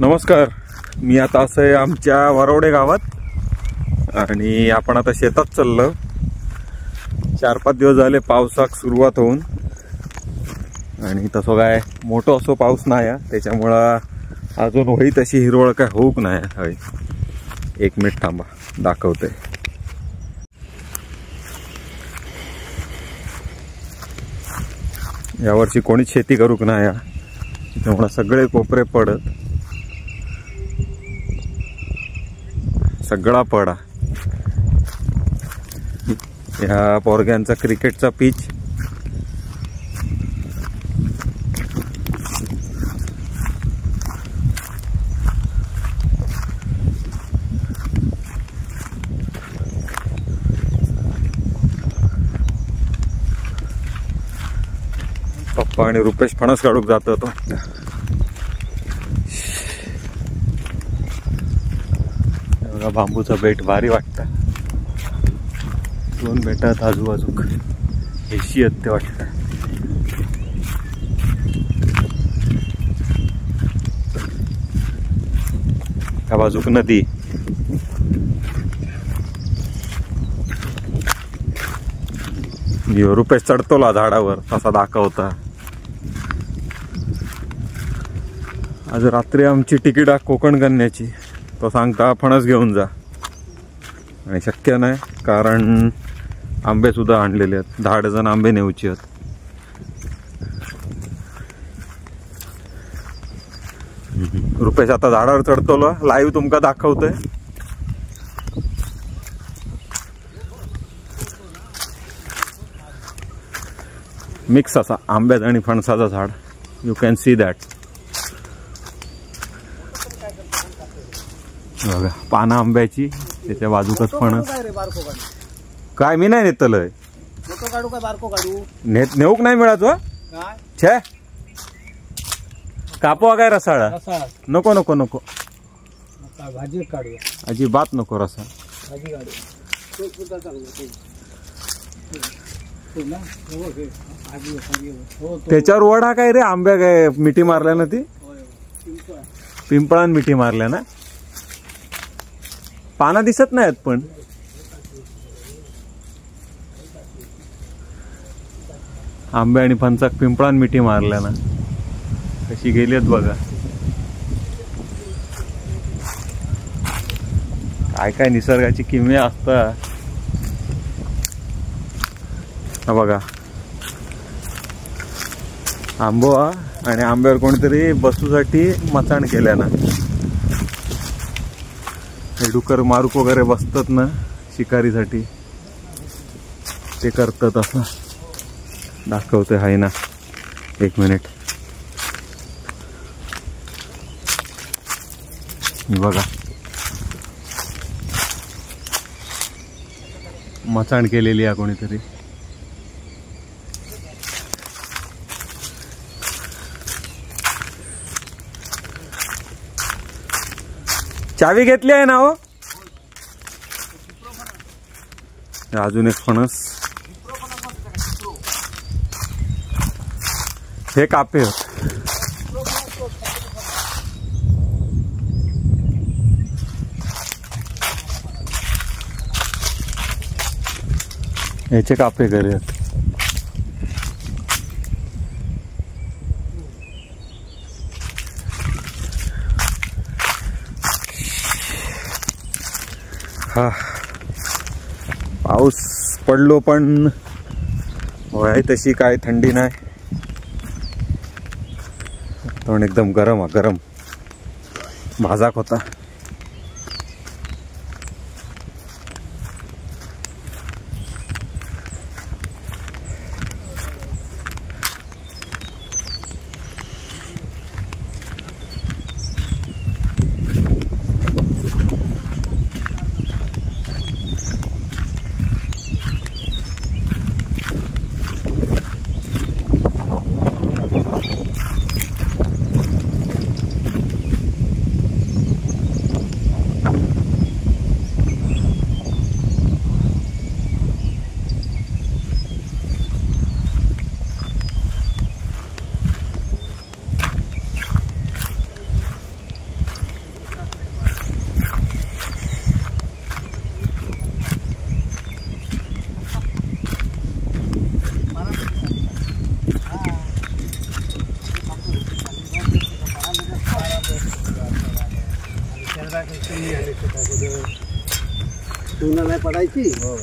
नमस्कार, मी आता असं आहे आमच्या वरवडे गावात आणि आपण आता शेतात चाललो. 4-5 दिवस झाले पावसाक सुरुवात होऊन आणि तसं काय मोठं असो पाऊस नाही आहे, त्याच्यामुळं अजून होई तशी हिरवळ काय होऊक नाही हवी. 1 मिनिट थांबा, दाखवते. यावर्षी कोणीच शेती करूक नाही आहे, त्यामुळे सगळे कोपरे पडत, सगळा पडा. ह्या पोरग्यांचा क्रिकेटचा पिच पप्पा आणि रुपेश फणस काढूक जात होतो. बांबूचा बेट भारी वाटतं. 2 बेटात आजूबाजूक 80 ते वाटतं. त्या बाजूक नदी. रुपेश चढतोला झाडावर तसा दाखवता. आज रात्री आमची तिकीट आहे कोकण गण्याची. तो सांगता फणस घेऊन जा, आणि शक्य नाही कारण आंबे सुद्धा आणलेले आहेत. 10 डझन आंबे नेऊचे आहेत. रुपेश आता झाडावर चढतोला, लाईव्ह तुमका दाखवतोय. मिक्स असा आंब्याचा आणि फणसाचा झाड. You can see that. बघा पानं आंब्याची, त्याच्या बाजूकच फणस. काय मी नाही नेतलंय, नेऊक नाही मिळत व छे. कापवा काय रसाळा? नको नको नको, अजिबात नको रसा. त्याच्यावर वडा काय रे आंब्या काय मिठी मारल्या ना, ती पिंपळान मिठी मारल्या ना. पानं दिसत नाहीत पण आंबे आणि फणसाक पिंपळान मिठी मारल्या ना. कशी गेलीत बघा. काय काय निसर्गाची किमया असता. हा बघा आंबो आणि आंब्यावर कोणीतरी बसूसाठी मचाण केल्या ना. डुकर मारूक वगैरे बसतात ना शिकारीसाठी, ते करतात. असं दाखवते हाय ना. 1 मिनिट बघा, मचाण केलेली आहे कोणीतरी. चावी घेतली आहे ना हो. अजून एक फणस. हे कापे याचे कापे करूयात. हा पाऊस पडलो पण होय तशी काय थंडी नाही. पण एकदम गरम गरम भाजाक होता. नाही पडायची. हो.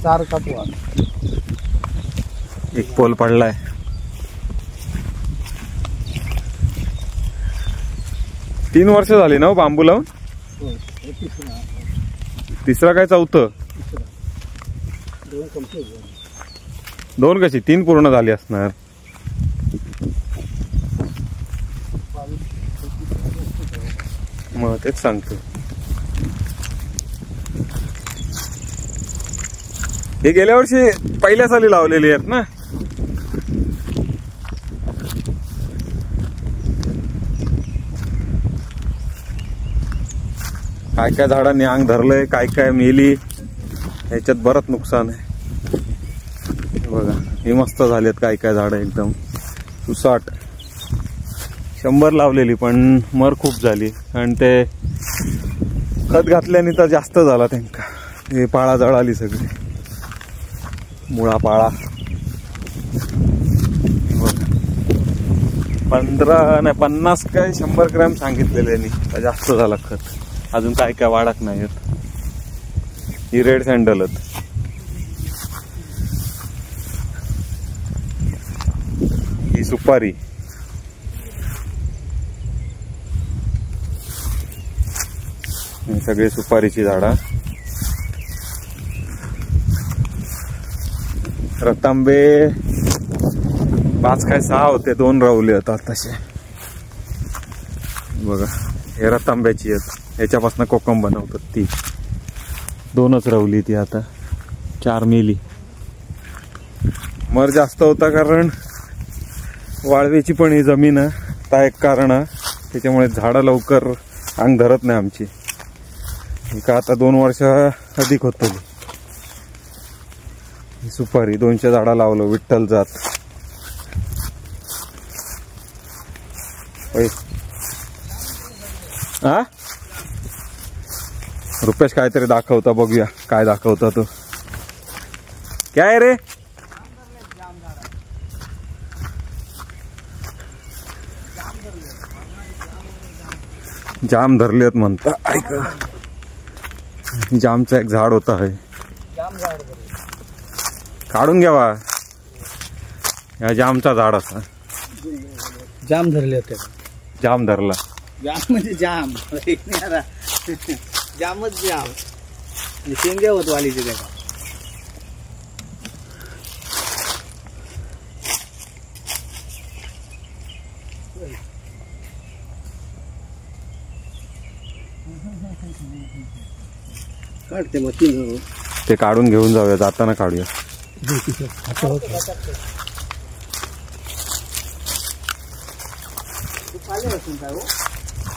चार कापू. एक पोल पडलाय. तीन वर्ष झाली ना बांबू लावून. तिसरा काय चौथं. दोन कशी तीन पूर्ण झाली असणार. मग तेच सांगतो. हे गेल्या वर्षी पहिल्या साली लावलेली आहेत ना. काय काय झाडांनी अंग धरलंय, काय काय मेली. ह्याच्यात बरंच नुकसान आहे बघा. हे मस्त झालेत काय काय झाडं एकदम सुसाट. 100 लावलेली पण मर खूप झाली. आणि ते खत घातल्याने तर जास्त झाला त्यांना. हे पाळा जळाली सगळी. मुळा पाळा. 50 काय 100 ग्रॅम सांगितलेले. जास्त झाला खत. अजून काय काय वाढत नाहीत. ही रेड सँडलच. ही सुपारी. ही सगळी सुपारीची झाडं. रतांबे 5 काय 6 होते. 2 रावले होतात तसे बघा. हे रतांब्याची आहेत. याच्यापासून कोकम बनवतात ती. 2च रवली ती. आता 4 मेली. मर जास्त होता कारण वाळवेची पण ही जमीन आहे. ता एक कारण आहे. त्याच्यामुळे झाडं लवकर अंग धरत नाही आमची. का आता 2 वर्ष अधिक होत. सुपारी 200 झाडं लावलं. विठ्ठल जात. हा रुपेश काहीतरी दाखवता. बघूया काय दाखवता तो. काय रे. जाम धरलेत म्हणता. ऐक जामचं एक झाड होता आहे. काढून घ्यावा. या जामचा झाड असा. जाम धरले होते. जाम धरला. जाम म्हणजे जाम. जामच जाम. शेंगे होत वालीचे त्याला. काढते मग तीन. ते काढून घेऊन जाऊया. जाताना काढूया.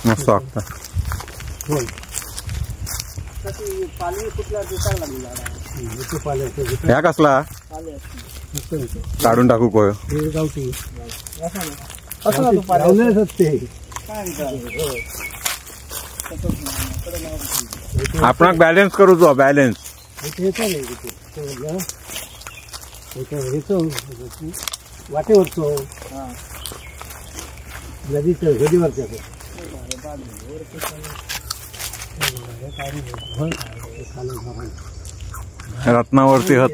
मस्त वाटतं. ह्या कसला काढून टाकू कोय. आपण बॅलन्स करू तो. बॅलन्स वाटेवरचो नदीचं गदीवरच्या रत्नावरती हात.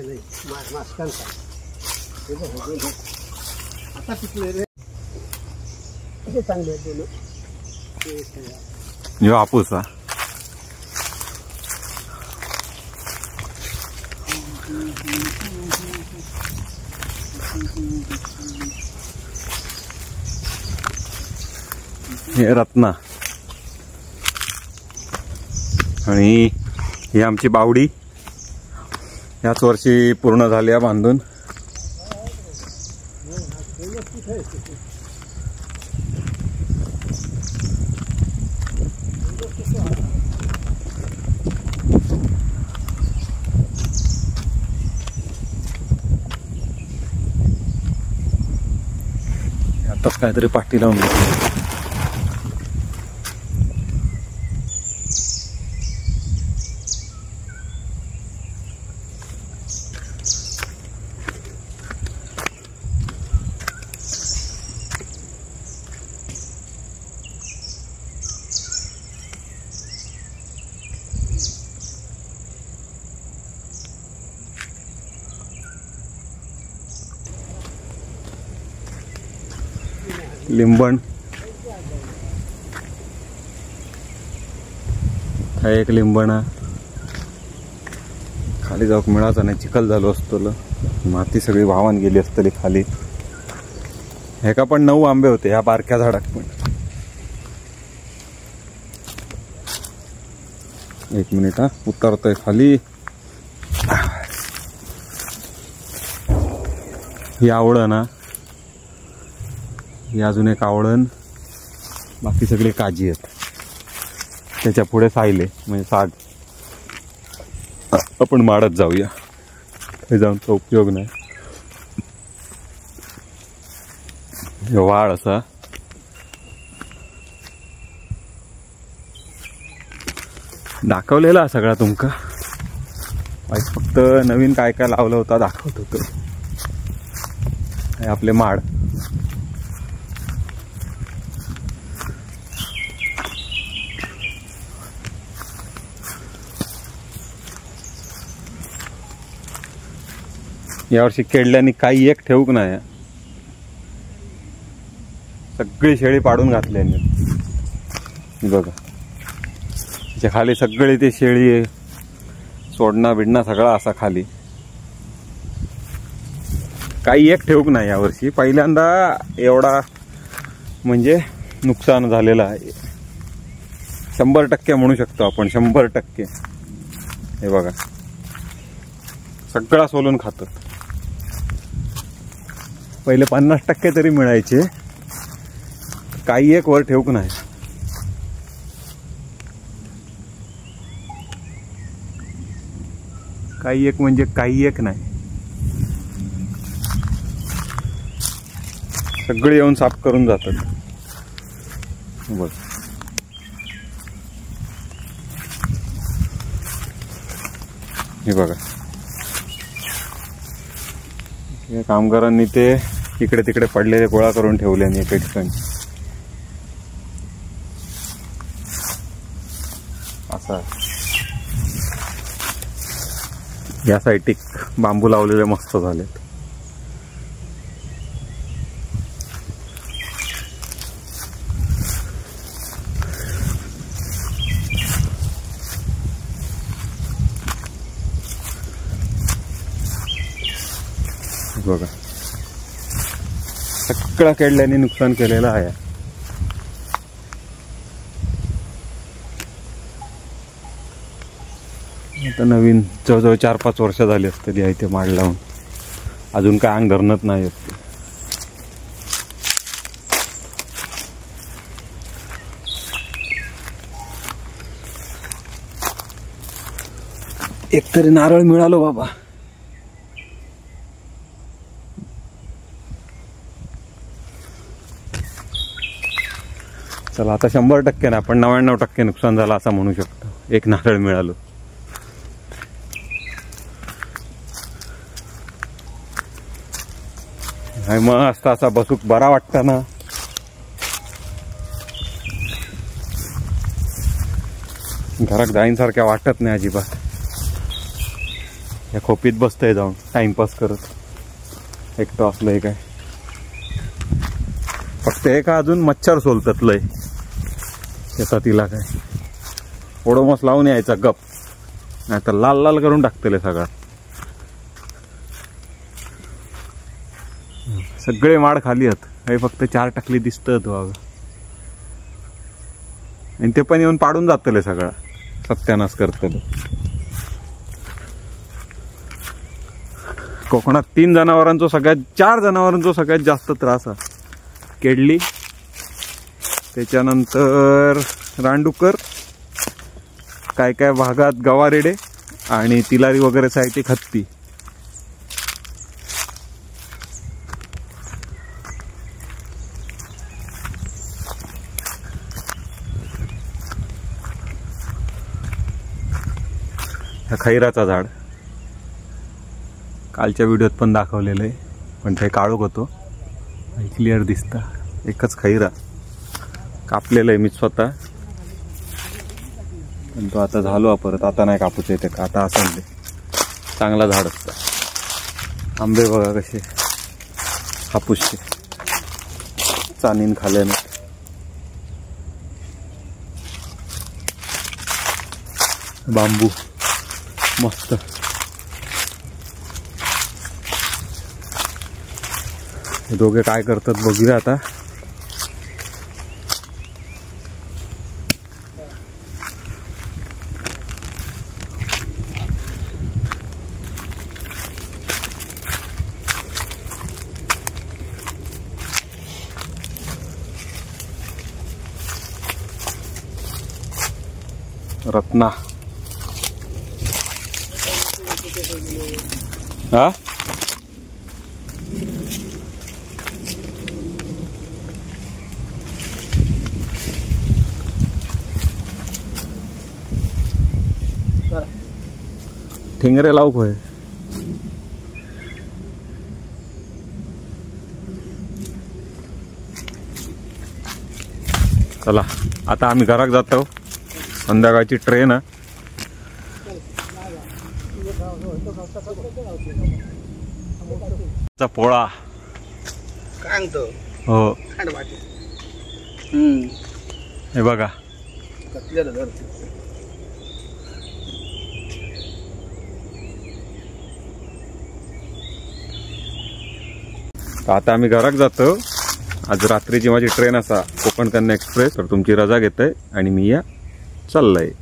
जो हापूस हा. हे रत्ना. आणि ही आमची बावडी. याच वर्षी पूर्ण झाली बांधून. आताच काहीतरी पाठी लावून लिंबण, हा एक लिंबणा. खाली जाऊक मिळाचा नाही, चिखल झालो असतो, माती सगळी वाहून गेली असतली खाली. ह्याका पण 9 आंबे होते ह्या बारक्या झाडाक पण. एक मिनिट हा, उतरतोय खाली. ही आवळण ना, ही अजून एक आवळण, बाकी सगळे काजी आहेत. त्याच्या पुढे सायले म्हणजे साग. आपण माडत जाऊया, हे जाऊनचा उपयोग नाही. वाळ असा दाखवलेला सगळा तुमका. फक्त नवीन काय काय लावलं होतं दाखवत होतो. हे आपले माड. यावर्षी केडल्याने काही एक ठेवूक नाही. सगळी शेळी पाडून घातल्याने बघा. त्याच्या खाली सगळी ते शेळी सोडणं बिडणं सगळा असा खाली. काही एक ठेवूक नाही यावर्षी. पहिल्यांदा एवढा म्हणजे नुकसान झालेलं आहे. 100% म्हणू शकतो आपण, 100%. हे बघा सगळा सोलून खातात. पहिले 50% तरी मिळायचे, काही एक वर ठेवूक नाही. काही एक म्हणजे काही एक नाही, सगळे येऊन साफ करून जातात. बघ हे बघा, कामगारांनी ते इकडे तिकडे पडलेले गोळा करून ठेवले आणि एका ठिकाणी असा. या साईटिक बांबू लावलेले मस्त झालेत. बघा सगळा केडल्याने नुकसान केलेलं आहे. आता नवीन जवळजवळ 4-5 वर्ष झाली असते ती इथे माड लावून. अजून काय अंग धरणत नाही येत. एकतरी नारळ मिळालो बाबा. चला आता 100% ना, आपण 99% नुकसान झालं असं म्हणू शकतो. एक नारळ मिळालो. मस्त असा बसूक बरा वाटतं ना. घरात जाईनसारख्या वाटत नाही अजिबात. या खोपीत बसतंय जाऊन टाइमपास करत एकटं असलंय काय. फक्त एका अजून मच्छर सोलतात लय येतात तिला काय. ओडोमॉस लावून यायचा गप, नाही तर लाल लाल करून टाकतले सगळं. सगळे माड खाली आहेत. हे फक्त 4 टकली दिसतात बाबा. आणि ते पण येऊन पाडून जातले सगळा, सत्यानाश करतले. कोकणात 3 जनावरांचा सगळ्यात 4 जनावरांचा सगळ्यात जास्त त्रास आहे. केडली, त्याच्यानंतर रानडुक्कर, काय काय भागात गवारेडे आणि तिलारी वगैरे साहित्य हत्ती. हा खैराचा झाड कालच्या व्हिडिओत पण दाखवलेलं आहे, पण ते काळोख होतो. क्लिअर दिसता. एकच खैरा कापलेलं आहे मी स्वतः, पण तो आता झालो परत. आता नाही कापूच येते का, आता असं चांगला झाड असतं. आंबे बघा कसे हापूसचे. चानीन खाल्याने. बांबू मस्त. हे दोघे काय करतात बघूया आता. रत्ना हा ठिंगरे लावू होय. चला आता आम्ही घरात जातो. संध्याकाळची ट्रेन आहे. पोळा काय म्हणतो हो हे बघा. आता आम्ही घरात जातो. आज रात्रीची माझी ट्रेन असा कोकण कन्या एक्सप्रेस. तर तुमची रजा घेतोय आणि मी या चाललंय.